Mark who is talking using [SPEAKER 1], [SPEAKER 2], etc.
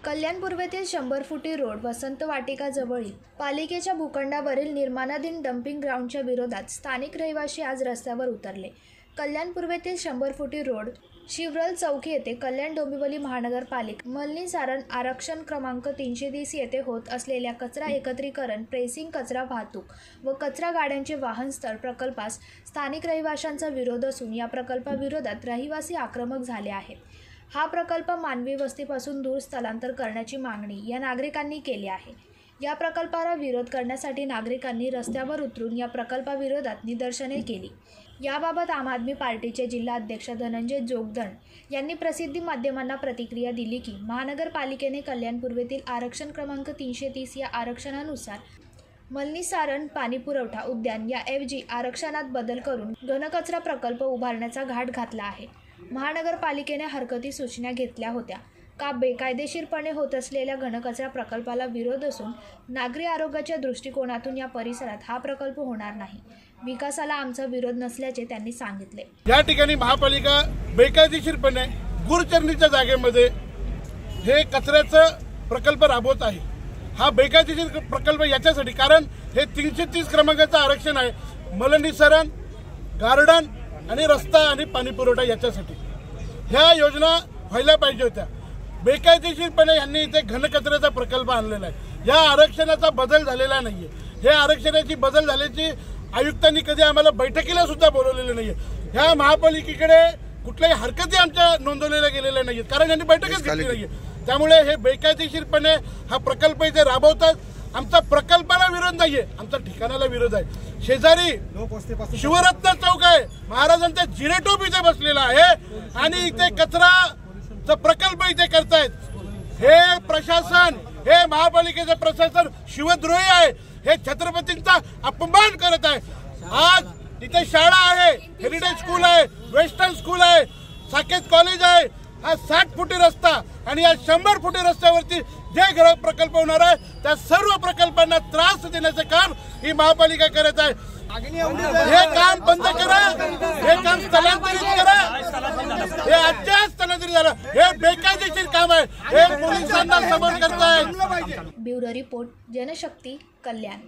[SPEAKER 1] कल्याण पूर्वेतील 100 फुटी रोड वसंत वाटिका जवळील पालिकेच्या भूखंडावरील निर्माणाधीन डम्पिंग ग्राउंडच्या विरोधात स्थानिक रहिवासी आज रस्त्यावर उतरले। कल्याण पूर्वेतील 100 फुटी रोड शिवरल चौकी येथे कल्याण डोंबिवली महानगरपालिका मलनी सारण आरक्षण क्रमांक 330 येथे होत असलेल्या कचरा एकत्रीकरण, प्रेसिंग, कचरा वाहतूक व कचरा गाड्यांचे वाहनस्थळ प्रकल्पास स्थानिक रहिवाशांचा विरोध असून या प्रकल्पाविरोधात रहिवासी आक्रमक झाले आहेत। हा प्रकल्प मानवी वस्तीपासून दूर स्थलांतर करण्याची मागणी या नागरिकांनी केली आहे। या प्रकल्पाला विरोध करण्यासाठी नागरिकांनी रस्त्यावर उतरून या प्रकल्पाविरोधात निदर्शने केली। याबाबत आम आदमी पार्टीचे जिल्हा अध्यक्ष धनंजय जोगदंड यांनी प्रसिद्धी माध्यमांना प्रतिक्रिया दिली की महानगरपालिकेने कल्याण पूर्वेतील आरक्षण क्रमांक 330 या आरक्षणानुसार मलनी सारण पाणीपुरवठा उद्यान याऐवजी आरक्षणात बदल करून घनकचरा प्रकल्प उभारण्याचा घाट घातला आहे। महानगरपालिकेने हरकती सूचना घेतल्या होत्या का बेकायदेशीरपणे होत असलेल्या घनकचरा प्रकल्पाला विरोध असून नागरी आरोग्याच्या दृष्टिकोनातून या परिसरात हा प्रकल्प होणार नाही। विकासाला आमचा विरोध नसल्याचे त्यांनी सांगितले।
[SPEAKER 2] या ठिकाणी महापालिका बेकायदेशीरपणे गुरचरणीच्या जागेमध्ये हे कचऱ्याचा प्रकल्प राबवत आहे। हा बेकायदेशीर प्रकल्प याच्यासाठी कारण हे 330 क्रमांकाचं आरक्षण आहे। मलनीकरण, गार्डन आणि रस्ता आणि पाणी पुरवठा याच्यासाठी ह्या योजना व्हायला पाहिजे होत्या। बेकायदेशीरपणे यांनी इथे घनकचऱ्याचा प्रकल्प आणलेला आहे। या आरक्षणाचा बदल झालेला नाहीये। हे आरक्षणाची बदल झाल्याची आयुक्तांनी कधी आम्हाला बैठकीला सुद्धा बोलवलेलं नाहीये। ह्या महापालिकेकडे कुठल्याही हरकती आमच्या नोंदवलेल्या गेलेल्या नाहीत कारण यांनी बैठकच घेतली नाहीये। त्यामुळे हे बेकायदेशीरपणे हा प्रकल्प इथे राबवतात। आमचा प्रकल्पाला विरोध नाहीये, आमचा ठिकाणाला विरोध आहे। शेजारी शिवरत्न चौक आहे, महाराजांचा जिरेटोप इथे बसलेला आहे आणि इथे कचराचा प्रकल्प इथे करतायत। हे प्रशासन, हे महापालिकेचं प्रशासन शिवद्रोही आहे। हे छत्रपतींचा अपमान करत आहे। आज इथे शाळा आहे, हेरिटेज स्कूल आहे, वेस्टर्न स्कूल आहे, साकेत कॉलेज आहे। हा 60 फुटी रस्ता आणि या 100 फुटी रस्त्यावरती जे गृह प्रकल्प होणार आहे त्या सर्व प्रकल्पांना त्रास देण्याचे काम ही महापालिका करत आहे। हे काम बंद करा, हे काम स्थलांतरित करा। हे आजच्या स्थलांतरित झालं, हे बेकायदेशीर काम आहे। हे पोलिसांना समोर करतायत।
[SPEAKER 1] ब्युरो रिपोर्ट, जनशक्ती, कल्याण।